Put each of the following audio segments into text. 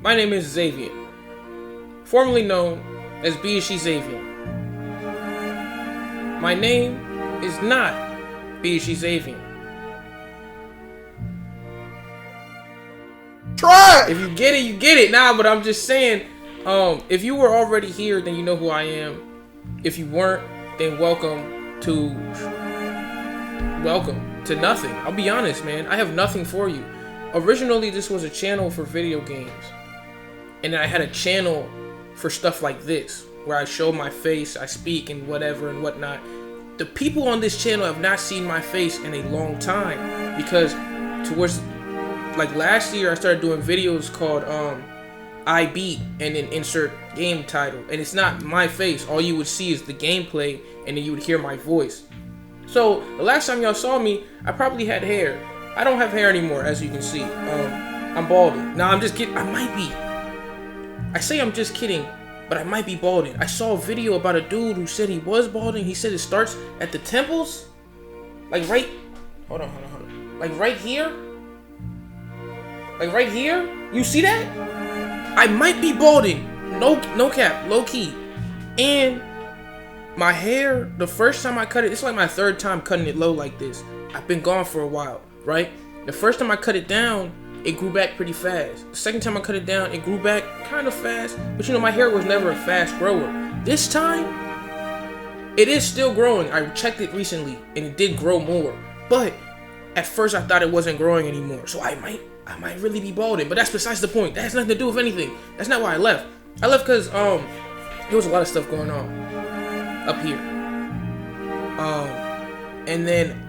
My name is Xavier, formerly known as BSG Xavier. My name is not BSG Xavier. Try. If you get it, you get it. Nah, but I'm just saying, if you were already here, then you know who I am. If you weren't, then welcome to nothing. I'll be honest, man. I have nothing for you. Originally, this was a channel for video games. And then I had a channel for stuff like this, where I show my face, I speak, and whatever and whatnot. The people on this channel have not seen my face in a long time, because towards like last year, I started doing videos called I Beat and then insert game title, and it's not my face. All you would see is the gameplay, and then you would hear my voice. So the last time y'all saw me, I probably had hair. I don't have hair anymore, as you can see. I'm balding. Nah, I'm just kidding. I might be. I say I'm just kidding, but I might be balding. I saw a video about a dude who said he was balding. He said it starts at the temples, like right. Hold on. Like right here. Like right here. You see that? I might be balding. No cap, low key. And my hair, the first time I cut it, it's like my third time cutting it low like this. I've been gone for a while, right? The first time I cut it down, it grew back pretty fast. The second time I cut it down, it grew back kind of fast. But you know, my hair was never a fast grower. This time, it is still growing. I checked it recently, and it did grow more. But at first, I thought it wasn't growing anymore. So I might really be balding. But that's besides the point. That has nothing to do with anything. That's not why I left. I left because there was a lot of stuff going on up here. And then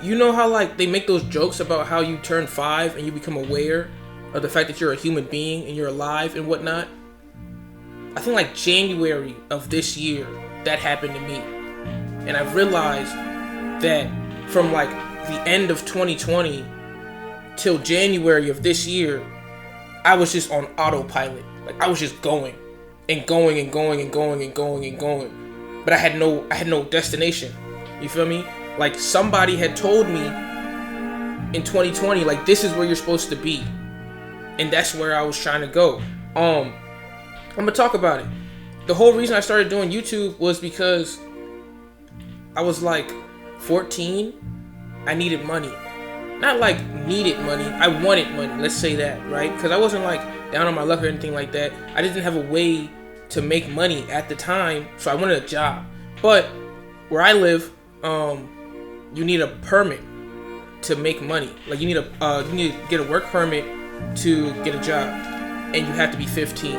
you know how like they make those jokes about how you turn 5 and you become aware of the fact that you're a human being and you're alive and whatnot. I think like January of this year that happened to me, and I've realized that from like the end of 2020 till January of this year, I was just on autopilot. Like I was just going and going and going and going and going and going. But I had no destination. You feel me? Like somebody had told me in 2020, like this is where you're supposed to be. And that's where I was trying to go. I'm gonna talk about it. The whole reason I started doing YouTube was because I was like 14. I needed money. Not like needed money, I wanted money, let's say that, right? Because I wasn't like down on my luck or anything like that. I didn't have a way to make money at the time, so I wanted a job. But where I live, you need a permit to make money. Like you need to get a work permit to get a job, and you have to be 15,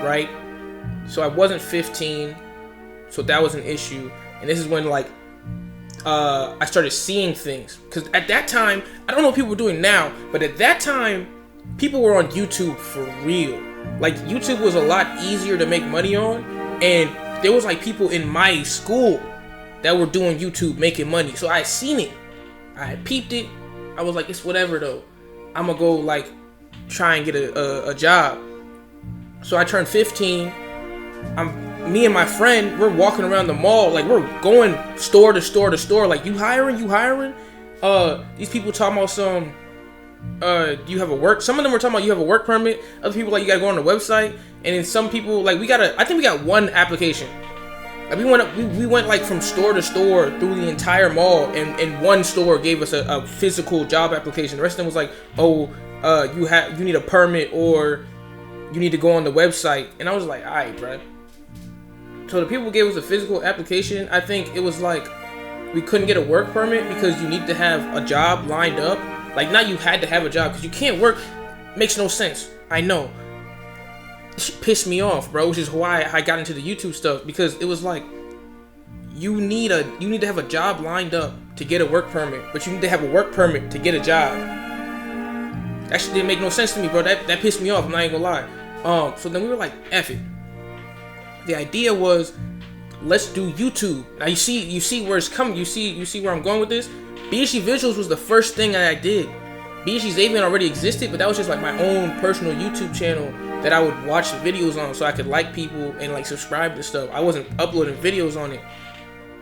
right? So I wasn't 15, so that was an issue. And this is when like I started seeing things, because at that time, I don't know what people were doing now, but at that time, people were on YouTube for real. Like YouTube was a lot easier to make money on, and there was like people in my school that were doing YouTube making money. So I had seen it, I had peeped it. I was like, it's whatever though. I'm gonna go like try and get a job. So I turned 15. Me and my friend, we're walking around the mall, like we're going store to store to store, like you hiring? These people talking about some, do you have a work? Some of them were talking about you have a work permit. Other people like you gotta go on the website. And then some people like I think we got one application. Like we went like from store to store through the entire mall, and one store gave us a physical job application. The rest of them was like, oh, you need a permit or you need to go on the website. And I was like, all right, bro. So the people who gave us a physical application, I think it was like we couldn't get a work permit because you need to have a job lined up. Like not you had to have a job, because you can't work. Makes no sense. I know. It pissed me off, bro, which is why I got into the YouTube stuff, because it was like you need to have a job lined up to get a work permit, but you need to have a work permit to get a job. That shit didn't make no sense to me, bro. That pissed me off, I'm not even gonna lie. So then we were like, F it. The idea was, let's do YouTube. Now you see where it's coming. You see where I'm going with this. BSG Visuals was the first thing that I did. BSG Xavier already existed, but that was just like my own personal YouTube channel that I would watch videos on, so I could like people and like subscribe to stuff. I wasn't uploading videos on it.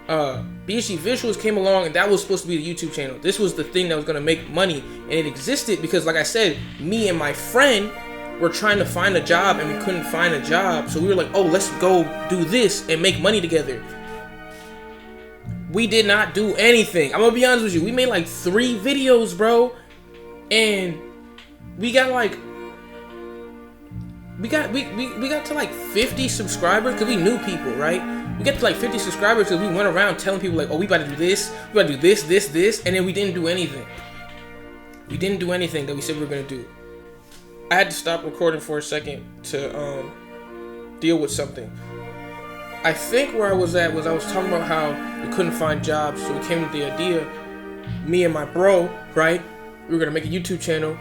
BSG Visuals came along, and that was supposed to be the YouTube channel. This was the thing that was gonna make money, and it existed because, like I said, me and my friend were trying to find a job and we couldn't find a job. So we were like, oh, let's go do this and make money together. We did not do anything. I'm gonna be honest with you. We made like 3 videos, bro. And we got like we got to like 50 subscribers because we knew people, right? We got to like 50 subscribers because we went around telling people like, oh, we about to do this, we about to do this, and then we didn't do anything. We didn't do anything that we said we were gonna do. I had to stop recording for a second to deal with something. I think where I was at was I was talking about how we couldn't find jobs, so we came with the idea, me and my bro, right? We were gonna make a YouTube channel.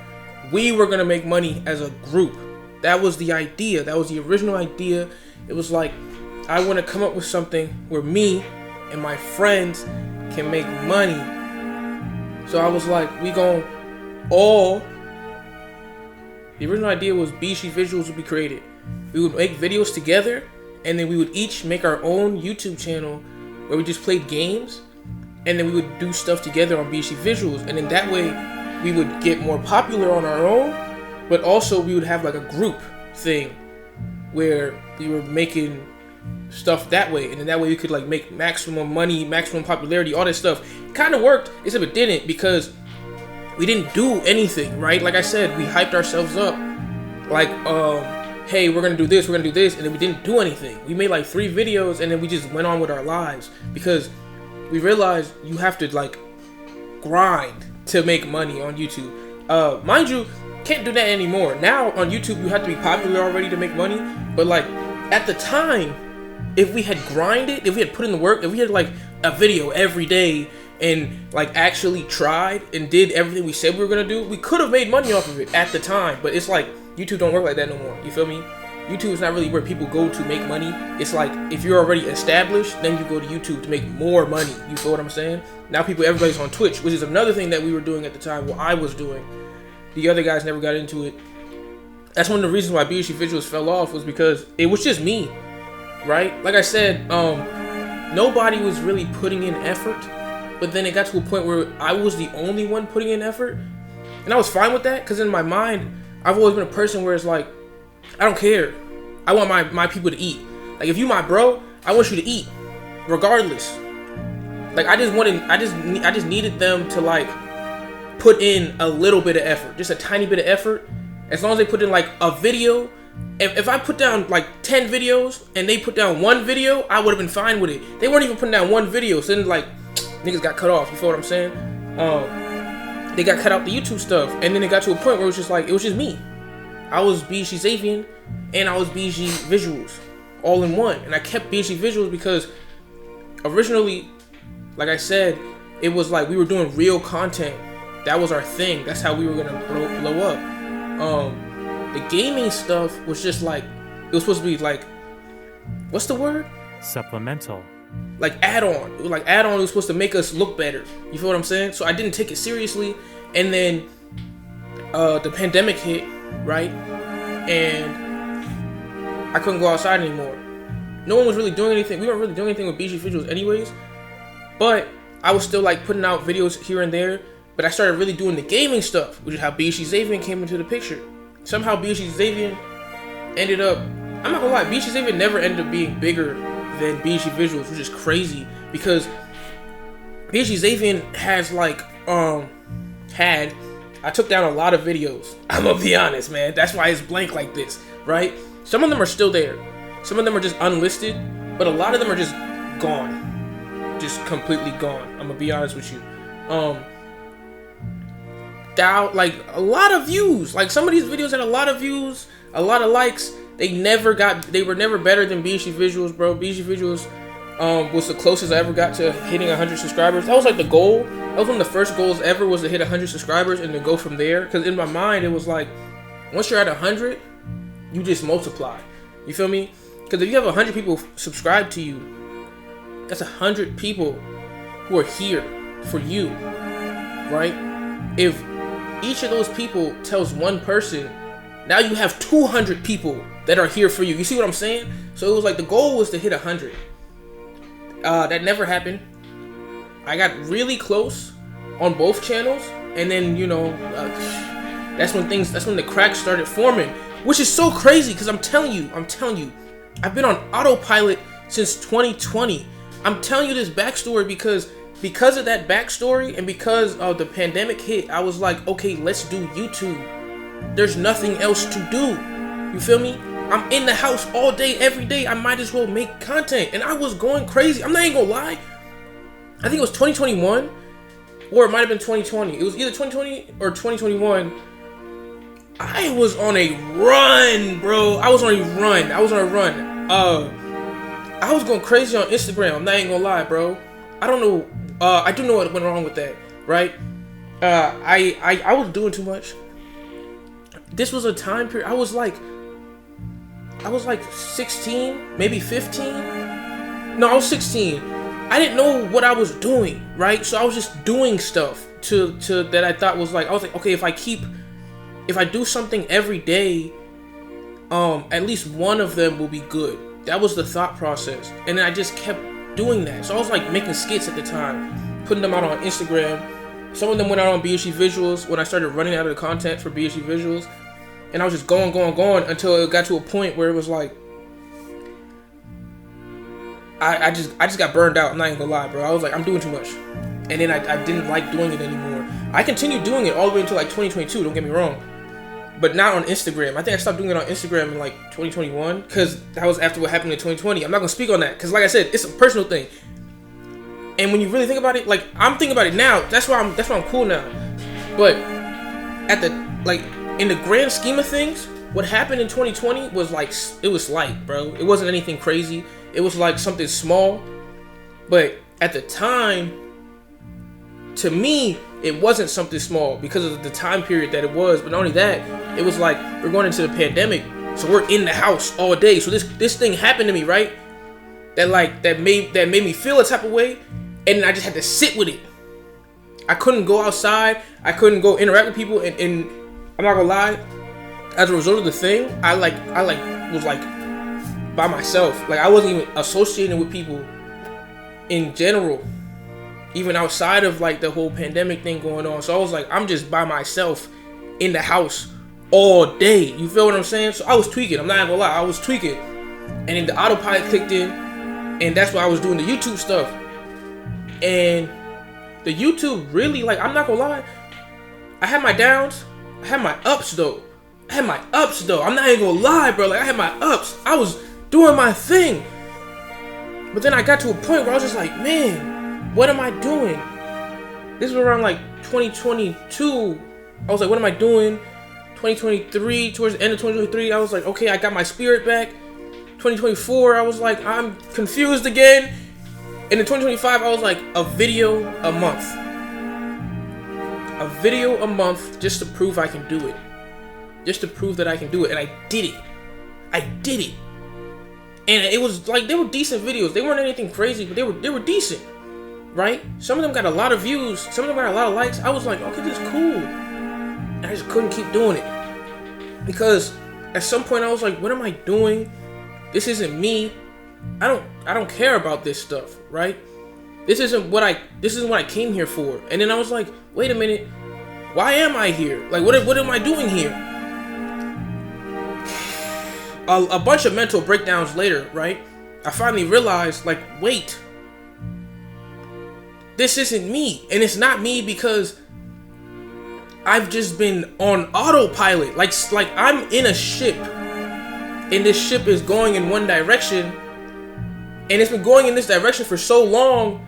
We were gonna make money as a group. That was the idea. That was the original idea. It was like, I want to come up with something where me and my friends can make money. So I was like, we gon' all. The original idea was BG Visuals would be created. We would make videos together, and then we would each make our own YouTube channel where we just played games, and then we would do stuff together on BG Visuals, and then that way we would get more popular on our own, but also we would have like a group thing where we were making stuff that way, and then that way we could like make maximum money, maximum popularity, all that stuff. It kind of worked, except it didn't, because we didn't do anything, right? Like I said, we hyped ourselves up like, hey, we're gonna do this, and then we didn't do anything. We made like 3 videos, and then we just went on with our lives, because we realized you have to like grind to make money on YouTube. Mind you, can't do that anymore. Now on YouTube, you have to be popular already to make money, but like at the time, if we had grinded, if we had put in the work, if we had like a video every day and like actually tried and did everything we said we were gonna do, we could have made money off of it at the time. But it's like YouTube don't work like that no more. You feel me? YouTube is not really where people go to make money. It's like if you're already established, then you go to YouTube to make more money. You feel what I'm saying? Now everybody's on Twitch, which is another thing that we were doing at the time. What I was doing, the other guys never got into it. That's one of the reasons why BG Visuals fell off, was because it was just me, right? Like I said, nobody was really putting in effort. But then it got to a point where I was the only one putting in effort, and I was fine with that, because in my mind, I've always been a person where it's like, I don't care. I want my people to eat. Like if you my bro, I want you to eat, regardless. Like I just needed them to like put in a little bit of effort, just a tiny bit of effort. As long as they put in like a video. If I put down like 10 videos and they put down 1 video, I would have been fine with it. They weren't even putting down 1 video, so then like niggas got cut off. You feel what I'm saying? They got cut out the YouTube stuff, and then it got to a point where it was just like, it was just me. I was BG Xavian and I was BG Visuals all in one, and I kept BG Visuals because originally, like I said, it was like we were doing real content. That was our thing. That's how we were gonna blow up. The gaming stuff was just like, it was supposed to be like, what's the word? Supplemental. Like add-on. It was like add-on. It was supposed to make us look better. You feel what I'm saying? So I didn't take it seriously, and then the pandemic hit, right? And I couldn't go outside anymore. No one was really doing anything. We weren't really doing anything with BG Visuals anyways, but I was still like putting out videos here and there. But I started really doing the gaming stuff, which is how BG Xavian came into the picture. Somehow BG Xavian ended up, I'm not gonna lie, BG Xavian never ended up being bigger than BG Visuals, which is crazy, because BG Xavian has like, I took down a lot of videos. I'm gonna be honest, man. That's why it's blank like this, right? Some of them are still there. Some of them are just unlisted, but a lot of them are just gone. Just completely gone. I'm gonna be honest with you. Like a lot of views. Like some of these videos had a lot of views, a lot of likes. They were never better than BG Visuals, bro. BG Visuals was the closest I ever got to hitting 100 subscribers. That was like the goal. That was one of the first goals ever, was to hit 100 subscribers and then go from there. Because in my mind, it was like, once you're at 100, you just multiply. You feel me? Because if you have 100 people subscribe to you, that's 100 people who are here for you, right? If each of those people tells one person, now you have 200 people that are here for you. You see what I'm saying? So it was like the goal was to hit 100. That never happened. I got really close on both channels, and then, you know, That's when the cracks started forming, which is so crazy because I'm telling you, I've been on autopilot since 2020. I'm telling you this backstory because of that backstory and because of the pandemic hit, I was like, okay, let's do YouTube. There's nothing else to do. You feel me? I'm in the house all day, every day. I might as well make content. And I was going crazy. I'm not even gonna lie. I think it was 2021 or it might have been 2020. It was either 2020 or 2021. I was on a run, bro. I was on a run. I was going crazy on Instagram. I'm not even gonna lie, bro. I don't know. I do know what went wrong with that, right? I was doing too much. This was a time period. I was like 16, maybe 15. No, I was 16. I didn't know what I was doing, right? So I was just doing stuff to that I thought was like, I was like, okay, if I do something every day, at least one of them will be good. That was the thought process. And then I just kept doing that. So I was like making skits at the time, putting them out on Instagram. Some of them went out on BHG Visuals when I started running out of the content for BHG Visuals. And I was just going until it got to a point where it was like, I just got burned out. I'm not even gonna lie, bro. I was like, I'm doing too much. And then I didn't like doing it anymore. I continued doing it all the way until like 2022, don't get me wrong. But not on Instagram. I think I stopped doing it on Instagram in like 2021 because that was after what happened in 2020. I'm not gonna speak on that because, like I said, it's a personal thing. And when you really think about it, like I'm thinking about it now, that's why I'm cool now. But in the grand scheme of things, what happened in 2020 was like, it was light, bro. It wasn't anything crazy. It was like something small. But at the time, to me, it wasn't something small because of the time period that it was. But not only that, it was like we're going into the pandemic, so we're in the house all day. So this thing happened to me, right? That made me feel a type of way, and I just had to sit with it. I couldn't go outside. I couldn't go interact with people, and I'm not gonna lie. As a result of the thing, I was by myself. Like I wasn't even associating with people in general, even outside of like the whole pandemic thing going on. So I was like, I'm just by myself in the house all day. You feel what I'm saying? So I was tweaking. I'm not gonna lie, I was tweaking. And then the autopilot clicked in, and that's why I was doing the YouTube stuff. And the YouTube really, like, I'm not gonna lie, I had my downs, I had my ups though. I'm not even gonna lie, bro. Like I had my ups. I was doing my thing. But then I got to a point where I was just like, man, what am I doing? This was around like 2022. I was like, what am I doing? 2023, towards the end of 2023, I was like, okay, I got my spirit back. 2024, I was like, I'm confused again. And in 2025, I was like, a video a month. A video a month just to prove I can do it. Just to prove that I can do it. And I did it. And it was like, they were decent videos. They weren't anything crazy, but they were decent. Right? Some of them got a lot of views. Some of them got a lot of likes. I was like, okay, this is cool. And I just couldn't keep doing it. Because at some point I was like, what am I doing? This isn't me. I don't care about this stuff, right? This isn't what I came here for. And then I was like, wait a minute. Why am I here? Like, what am I doing here? A bunch of mental breakdowns later, right? I finally realized, like, wait. This isn't me. And it's not me because I've just been on autopilot. Like I'm in a ship. And this ship is going in one direction. And it's been going in this direction for so long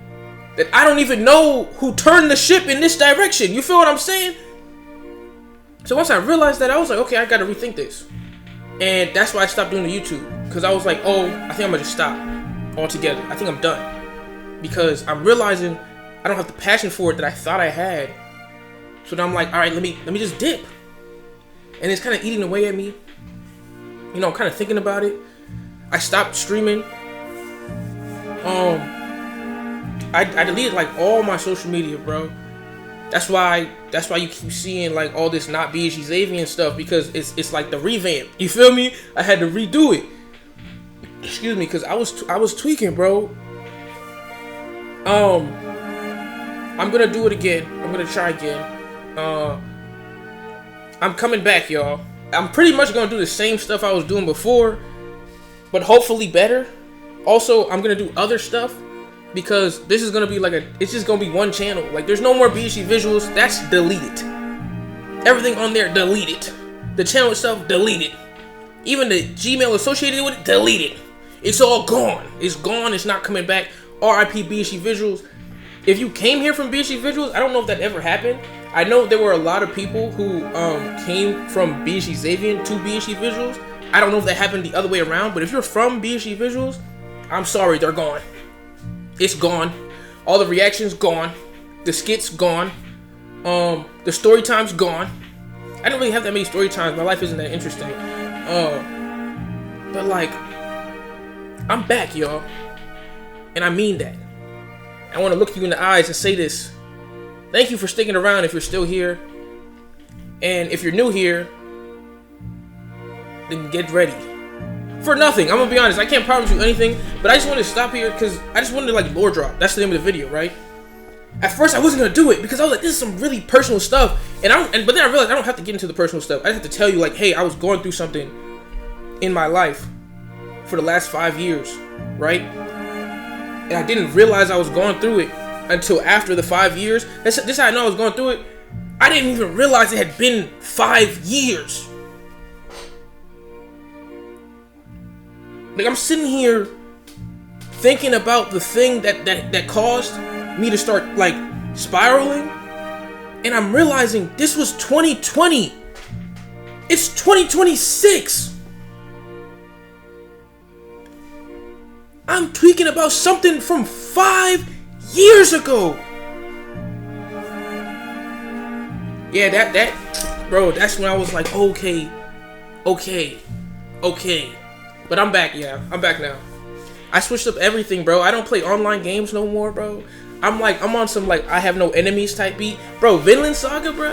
that I don't even know who turned the ship in this direction. You feel what I'm saying? So once I realized that, I was like, okay, I gotta rethink this. And that's why I stopped doing the YouTube. Because I was like, oh, I think I'm gonna just stop altogether. I think I'm done. Because I'm realizing I don't have the passion for it that I thought I had. So then I'm like, all right, let me just dip. And it's kind of eating away at me. You know, I'm kind of thinking about it. I stopped streaming. I deleted like all my social media, bro. That's why you keep seeing like all this not BHG Xavier stuff, because it's like the revamp. You feel me? I had to redo it. Excuse me, because I was tweaking, bro. I'm gonna do it again. I'm gonna try again. I'm coming back, y'all. I'm pretty much gonna do the same stuff I was doing before, but hopefully better. Also, I'm gonna do other stuff because this is gonna be like it's just gonna be one channel. Like, there's no more BSG visuals. That's deleted. Everything on there, deleted. The channel itself, deleted. Even the Gmail associated with it, deleted. It's all gone. It's gone. It's not coming back. RIP BSG visuals. If you came here from BSG visuals, I don't know if that ever happened. I know there were a lot of people who came from BSG Xavian to BSG visuals. I don't know if that happened the other way around, but if you're from BSG visuals, I'm sorry, they're gone. It's gone. All the reactions gone. The skits gone. The story time's gone. I don't really have that many story times. My life isn't that interesting. But like, I'm back, y'all. And I mean that. I want to look you in the eyes and say this. Thank you for sticking around if you're still here. And if you're new here, then get ready. For nothing. I'm gonna be honest, I can't promise you anything, but I just wanted to stop here because I just wanted to like lore drop. That's the name of the video, right? At first I wasn't gonna do it because I was like, this is some really personal stuff. But then I realized I don't have to get into the personal stuff. I just have to tell you, like, hey, I was going through something in my life for the last 5 years, right? And I didn't realize I was going through it until after the 5 years. This is how I know I was going through it. I didn't even realize it had been 5 years. Like, I'm sitting here thinking about the thing that caused me to start like spiraling, and I'm realizing this was 2020. It's 2026. I'm tweaking about something from 5 years ago. Yeah, that bro, that's when I was like, okay. But I'm back, yeah. I'm back now. I switched up everything, bro. I don't play online games no more, bro. I'm on some like I have no enemies type beat. Bro, Vinland Saga, bro.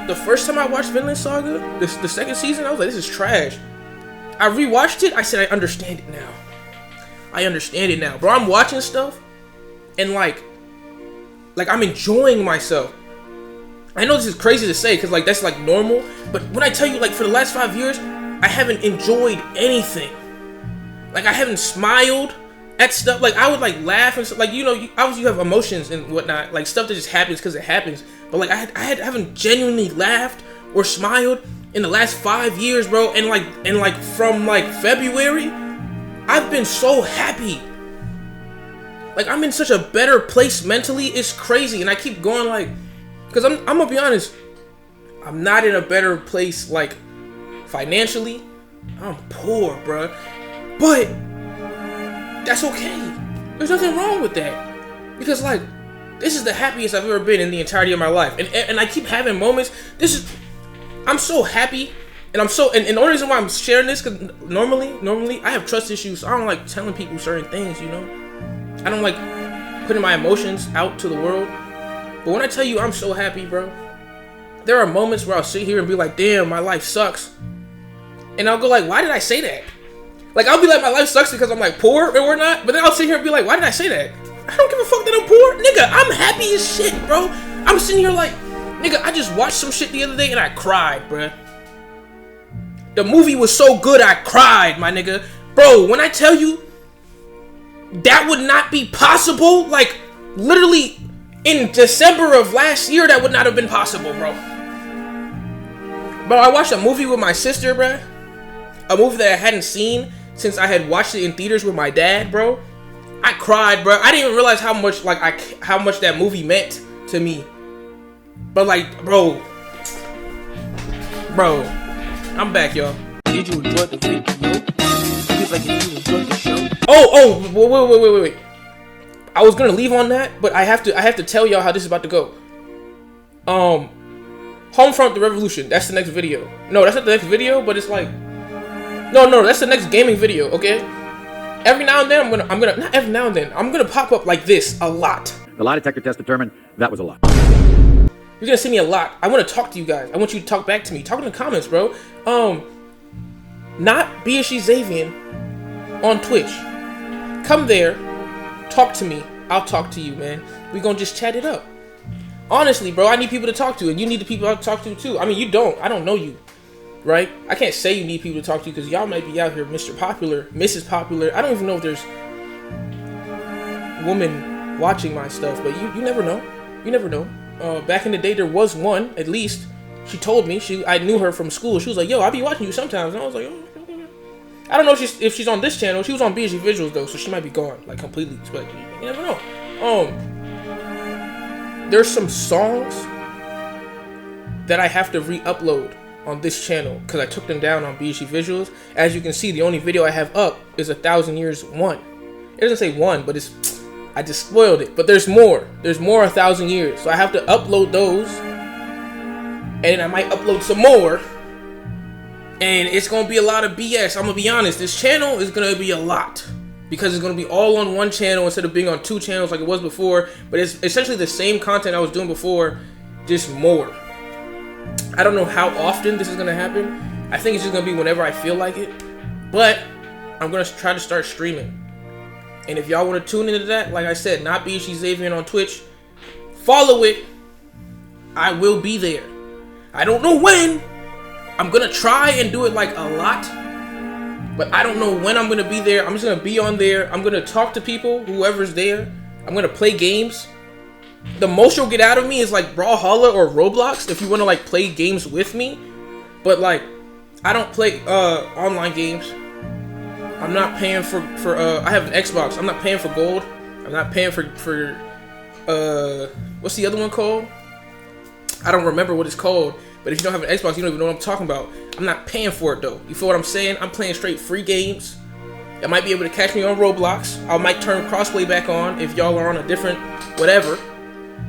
The first time I watched Vinland Saga, the second season, I was like, this is trash. I rewatched it, I said, I understand it now. I understand it now. Bro, I'm watching stuff and like I'm enjoying myself. I know this is crazy to say because like that's like normal, but when I tell you like for the last 5 years, I haven't enjoyed anything. Like, I haven't smiled at stuff. Like, I would like laugh and stuff. Like, you know, obviously you have emotions and whatnot, like stuff that just happens because it happens. But like, I haven't genuinely laughed or smiled in the last 5 years, bro. And like from like February, I've been so happy. Like, I'm in such a better place mentally. It's crazy. And I keep going like, because I'm gonna be honest, I'm not in a better place like financially. I'm poor, bro. But that's okay. There's nothing wrong with that. Because like, this is the happiest I've ever been in the entirety of my life. And I keep having moments. I'm so happy. And the only reason why I'm sharing this, because normally I have trust issues. So I don't like telling people certain things, you know. I don't like putting my emotions out to the world. But when I tell you I'm so happy, bro, there are moments where I'll sit here and be like, damn, my life sucks. And I'll go like, why did I say that? Like, I'll be like, my life sucks because I'm like poor and whatnot. But then I'll sit here and be like, why did I say that? I don't give a fuck that I'm poor. Nigga, I'm happy as shit, bro. I'm sitting here like, nigga, I just watched some shit the other day and I cried, bro. The movie was so good I cried, my nigga. Bro, when I tell you that would not be possible, like literally in December of last year, that would not have been possible, bro. Bro, I watched a movie with my sister, bro. A movie that I hadn't seen since I had watched it in theaters with my dad, bro. I cried, bro. I didn't even realize how much that movie meant to me. But like, bro, I'm back, y'all. Did you enjoy the video? Did you enjoy the show? Oh, wait. I was gonna leave on that, but I have to tell y'all how this is about to go. Homefront: The Revolution. That's the next video. No, that's not the next video, but it's like, no, that's the next gaming video. Okay. Every now and then, I'm gonna pop up like this a lot. The lie detector test determined that was a lie. You're gonna see me a lot. I want to talk to you guys. I want you to talk back to me. Talk in the comments, bro. Not BSG Xavian on Twitch. Come there, talk to me. I'll talk to you, man. We gonna just chat it up. Honestly, bro, I need people to talk to, and you need the people to talk to too. I mean, you don't. I don't know you, right? I can't say you need people to talk to because y'all might be out here Mr. Popular, Mrs. Popular. I don't even know if there's women watching my stuff, but you never know. You never know. Back in the day, there was one, at least. She told me. I knew her from school. She was like, yo, I be watching you sometimes. And I was like, oh, okay. I don't know if she's on this channel. She was on BSG Visuals, though, so she might be gone, like, completely. But you never know. There's some songs that I have to re-upload on this channel because I took them down on BSG Visuals. As you can see, the only video I have up is 1,000 Years 1. It doesn't say 1, but I just spoiled it. But there's more. There's more 1,000 Years. So I have to upload those. And I might upload some more. And it's going to be a lot of BS. I'm going to be honest. This channel is going to be a lot. Because it's going to be all on one channel instead of being on 2 channels like it was before. But it's essentially the same content I was doing before, just more. I don't know how often this is going to happen. I think it's just going to be whenever I feel like it. But I'm going to try to start streaming. And if y'all want to tune into that, like I said, not BSG Xavier on Twitch, follow it. I will be there. I don't know when. I'm going to try and do it like a lot. But I don't know when I'm going to be there. I'm just going to be on there. I'm going to talk to people, whoever's there. I'm going to play games. The most you'll get out of me is like Brawlhalla or Roblox if you want to like play games with me. But like, I don't play online games. I'm not paying for I have an Xbox. I'm not paying for gold. I'm not paying for what's the other one called? I don't remember what it's called. But if you don't have an Xbox, you don't even know what I'm talking about. I'm not paying for it though. You feel what I'm saying? I'm playing straight free games. Y'all might be able to catch me on Roblox. I might turn crossplay back on if y'all are on a different whatever.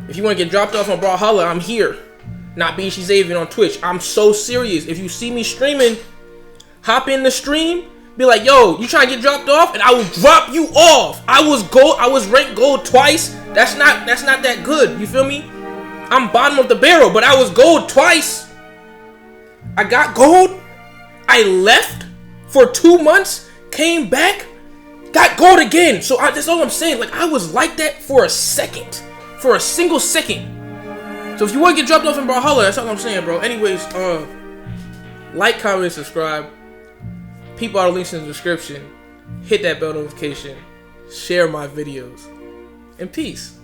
If you want to get dropped off on Brawlhalla, I'm here. Not BSG Xavier on Twitch. I'm so serious. If you see me streaming, hop in the stream. Be like, yo, you trying to get dropped off? And I will drop you off. I was ranked gold twice. That's not that good. You feel me? I'm bottom of the barrel, but I was gold twice. I got gold. I left for 2 months, came back, got gold again. So that's all I'm saying. Like, I was like that for a second. For a single second. So if you want to get dropped off in Brawlhalla, that's all I'm saying, bro. Anyways, like, comment, subscribe. Peep all the links in the description. Hit that bell notification. Share my videos. And peace.